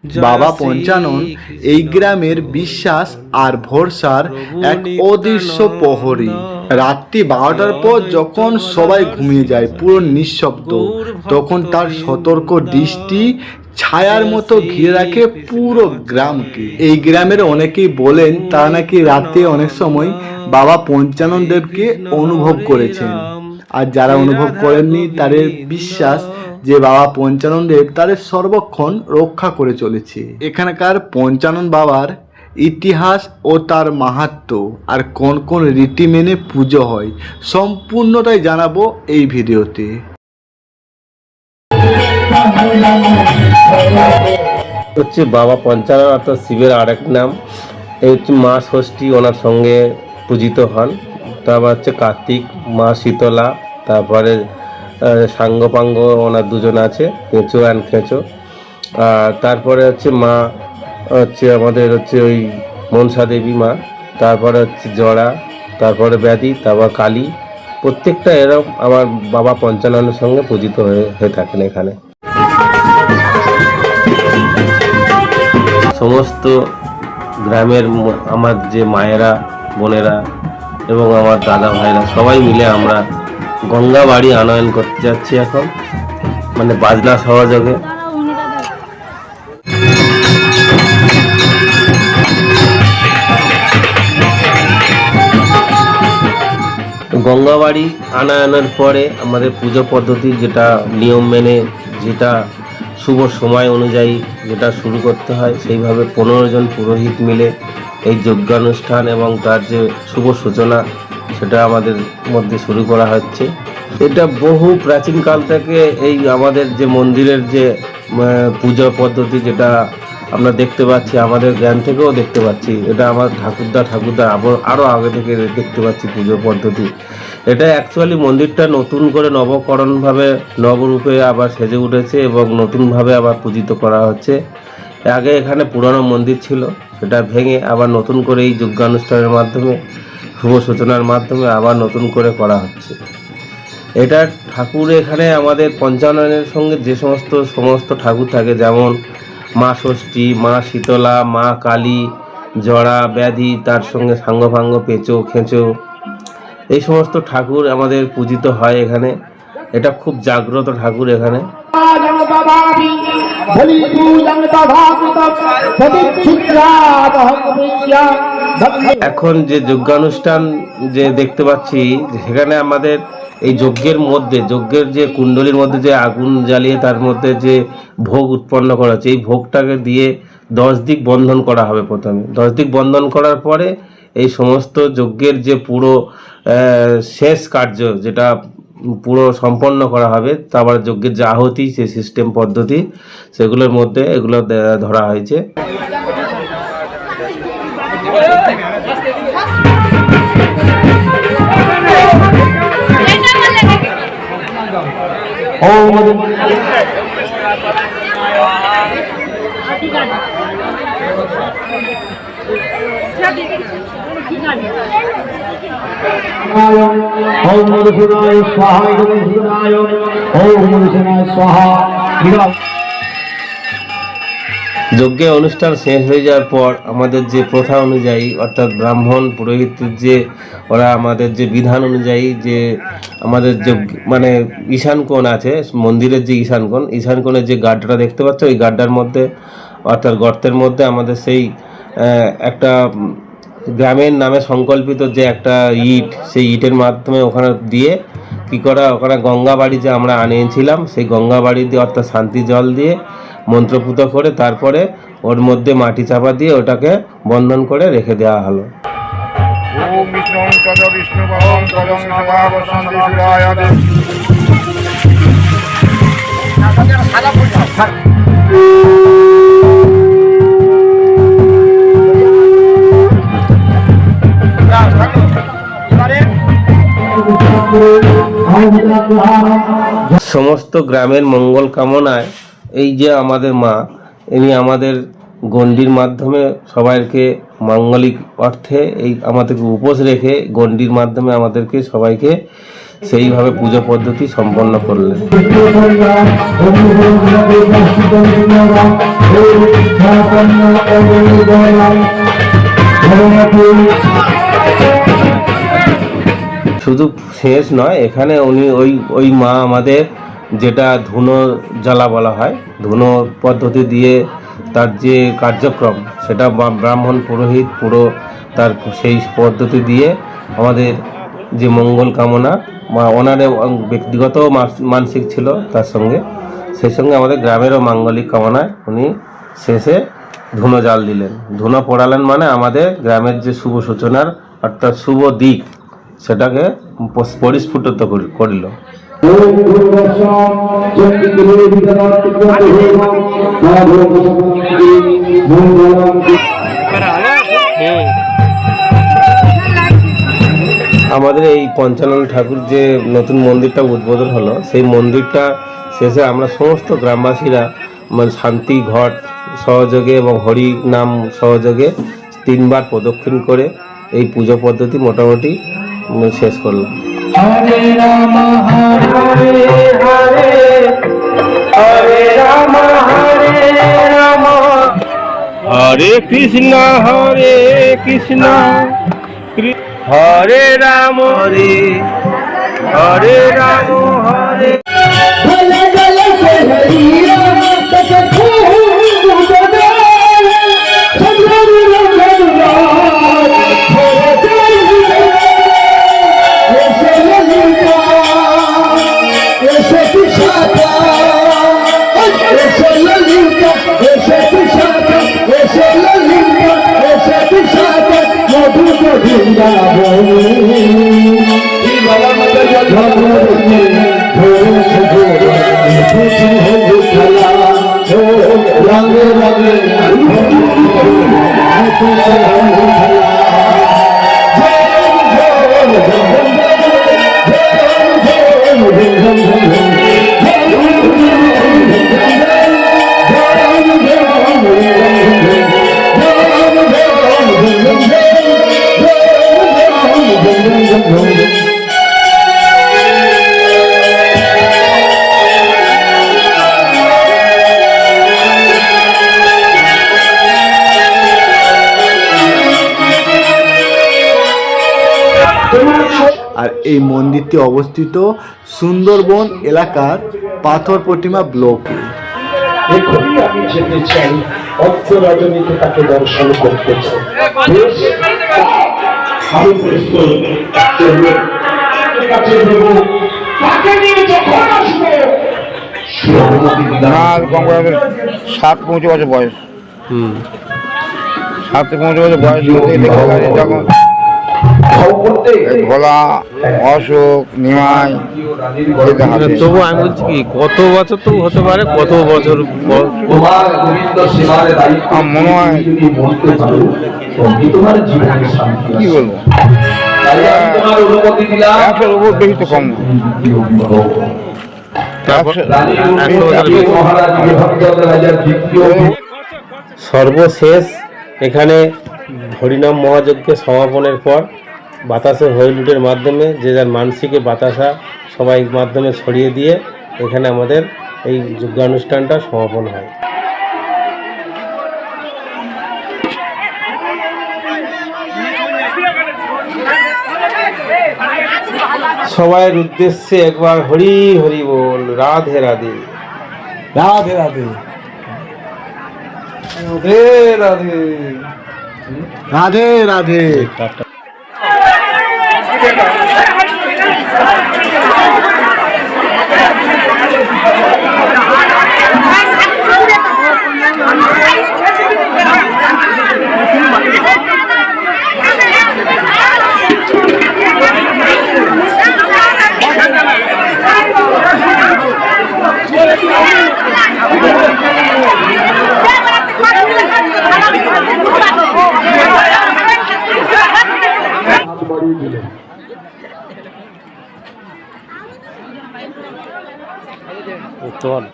বাবা পঞ্চানন এই গ্রামের বিশ্বাস আর ভরসার এক অদৃশ্য প্রহরী। রাত্রি 12টার পর যখন সবাই ঘুমিয়ে যায় পুরো নিঃশব্দ, তখন তার সতর্ক দৃষ্টি ছায়ার মতো ঘিরে রাখে পুরো গ্রামকে। এই গ্রামের অনেকেই বলেন তারা নাকি রাতে অনেক সময় বাবা পঞ্চানন দেবকে অনুভব করেছেন, আর যারা অনুভব করেননি তাদের বিশ্বাস যে বাবা পঞ্চানন দেব তাদের সর্বক্ষণ রক্ষা করে চলেছে। এখানকার পঞ্চানন বাবার ইতিহাস ও তার মাহাত্ম্য আর কোন কোন রীতি মেনে পুজো হয় সম্পূর্ণটাই জানাবো এই ভিডিওতে। হচ্ছে বাবা পঞ্চানন অর্থাৎ শিবের আরেক নাম। এই হচ্ছে মা ষষ্ঠী ওনার সঙ্গে পূজিত হন। তারপর হচ্ছে কার্তিক, মা শীতলা, তারপরে সাঙ্গপাঙ্গ ওনার দুজন আছে, কেঁচো অ্যান্ড খেঁচো। আর তারপরে হচ্ছে মা হচ্ছে আমাদের হচ্ছে ওই মনসা দেবী মা, তারপরে হচ্ছে জড়া, তারপরে ব্যাধি, তারপর কালী। প্রত্যেকটা এরকম আমার বাবা পঞ্চাননের সঙ্গে পূজিত হয়ে থাকেন এখানে। সমস্ত গ্রামের আমার যে মায়েরা, বোনেরা এবং আমার দাদা ভাইরা সবাই মিলে আমরা গঙ্গা বাড়ি আনয়ন করতে যাচ্ছি এখন, মানে বাজনা সহযোগে। গঙ্গাবাড়ি আনয়নের পরে আমাদের পুজো পদ্ধতি যেটা নিয়ম মেনে, যেটা শুভ সময় অনুযায়ী যেটা শুরু করতে হয়, সেইভাবে 15 জন পুরোহিত মিলে এই যজ্ঞানুষ্ঠান এবং তার যে শুভ সূচনা সেটা আমাদের মধ্যে শুরু করা হচ্ছে। এটা বহু প্রাচীনকাল থেকে এই আমাদের যে মন্দিরের যে পূজা পদ্ধতি যেটা আমরা দেখতে পাচ্ছি, আমাদের জ্ঞান থেকেও দেখতে পাচ্ছি, এটা আমার ঠাকুরদা আরও আগে থেকে দেখতে পাচ্ছি পুজো পদ্ধতি। এটা অ্যাকচুয়ালি মন্দিরটা নতুন করে নবকরণভাবে নবরূপে আবার সেজে উঠেছে এবং নতুনভাবে আবার পূজিত করা হচ্ছে। আগে এখানে পুরনো মন্দির ছিল, সেটা ভেঙে আবার নতুন করে এই যজ্ঞানুষ্ঠানের মাধ্যমে, শুভ সূচনার মাধ্যমে আবার নতুন করে করা হচ্ছে। এটা ঠাকুর এখানে আমাদের পঞ্চাননের সঙ্গে যে সমস্ত ঠাকুর থাকে, যেমন মা ষষ্ঠী, মা শীতলা, মা কালী, জড়া, ব্যাধি, তার সঙ্গে সাঙ্গভাঙ্গ, পেঁচো, খেঁচো, এই সমস্ত ঠাকুর আমাদের পূজিত হয় এখানে। এটা খুব জাগ্রত ঠাকুর এখানে। এখন যে যজ্ঞানুষ্ঠান যে দেখতে পাচ্ছি, সেখানে আমাদের এই যজ্ঞের মধ্যে, যজ্ঞের যে কুণ্ডলীর মধ্যে যে আগুন জ্বালিয়ে তার মধ্যে যে ভোগ উৎপন্ন করা হচ্ছে, এই ভোগটাকে দিয়ে 10 দিক বন্ধন করা হবে। প্রথমে 10 দিক বন্ধন করার পরে এই সমস্ত যজ্ঞের যে পুরো শেষ কার্য যেটা পুরো সম্পন্ন করা হবে, তারপর যজ্ঞের যে আহুতি, যে সিস্টেম পদ্ধতি, সেগুলোর মধ্যে এগুলো ধরা হয়েছে। যজ্ঞের অনুষ্ঠান শেষ হয়ে যাওয়ার পর আমাদের যে প্রথা অনুযায়ী, অর্থাৎ ব্রাহ্মণ পুরোহিতের যে ওরা আমাদের যে বিধান অনুযায়ী যে আমাদের মানে ঈশান কোণ আছে মন্দিরের, যে ঈশান কোণের যে গাড্ডাটা দেখতে পাচ্ছ, ওই গাড্ডার মধ্যে অর্থাৎ গর্তের মধ্যে আমাদের সেই একটা গ্রামের নামে সংকল্পিত যে একটা ইট, সেই ইটের মাধ্যমে ওখানে দিয়ে কী করা, ওখানে গঙ্গা বাড়ি যে আমরা আনিয়েছিলাম, সেই গঙ্গা বাড়ি দিয়ে অর্থাৎ শান্তি জল দিয়ে মন্ত্রপুত করে তারপরে ওর মধ্যে মাটি চাপা দিয়ে ওটাকে বন্ধন করে রেখে দেওয়া হলো। সমস্ত গ্রামের মঙ্গল কামনায় এই যে আমাদের মা, ইনি আমাদের গণ্ডির মাধ্যমে সবাইকে মাঙ্গলিক অর্থে এই আমাদেরকে উপোস রেখে গণ্ডির মাধ্যমে আমাদেরকে সবাইকে সেইভাবে পুজো পদ্ধতি সম্পন্ন করলেন। শুধু শেষ নয়, এখানে উনি ওই মা আমাদের যেটা ধুনো জ্বালা বলা হয়, ধুনো পদ্ধতি দিয়ে তার যে কার্যক্রম সেটা ব্রাহ্মণ পুরোহিত পুরো তার সেই পদ্ধতি দিয়ে আমাদের যে মঙ্গল কামনা বা ওনার ব্যক্তিগত মানসিক ছিল তার সঙ্গে, সেই সঙ্গে আমাদের গ্রামেরও মাঙ্গলিক কামনায় উনি শেষে ধুনো জাল দিলেন। ধুনো পড়ালেন মানে আমাদের গ্রামের যে শুভ সূচনার অর্থাৎ শুভ দিক সেটাকে পরিস্ফুটিত করিল। আমাদের এই পঞ্চানন ঠাকুর যে নতুন মন্দিরটা উদ্বোধন হলো, সেই মন্দিরটা শেষে আমরা সমস্ত গ্রামবাসীরা মানে শান্তি ঘট সহযোগে এবং হরি নাম সহযোগে 3 বার প্রদক্ষিণ করে এই পুজো পদ্ধতি মোটামুটি শেষ করলাম। হরে রাম হরে হরে হরে রাম হরে কৃষ্ণ হরে কৃষ্ণ হরে রাম হরে হরে রাম হরে আর এই মন্দিরটি অবস্থিত সুন্দরবন এলাকার পাথর প্রতিমা ব্লক। এখনই আমি যেতে চাই অর্থরাজনীতি তাকে দর্শন করতে চাই। আমি প্রস্তুত কাছে দেব, তাকে নিয়ে যখন আসবো 7-15 বছর বয়স, 7-15 বছর বয়স যখন ভোলা অশোক নিমাই। তবু আমি বলছি কি কত বছর তো হতে পারে, কত বছর আমার মনে হয় কি বলবো, 100-র উপর বেশি তো কম। সর্বশেষ এখানে হরিনাম মহাযজ্ঞের সমাপনের পর বাতাসে হইলুটের মাধ্যমে যে যার মানসিকে বাতাসা সবাই মাধ্যমে ছড়িয়ে দিয়ে এখানে আমাদের এই যজ্ঞানুষ্ঠানটা সমাপন হয়। সবাইয়ের উদ্দেশ্যে একবার হরি হরি বল, রাধে রাধে, রাধে রাধে, রাধে রাধে, রাধে রাধে। চল।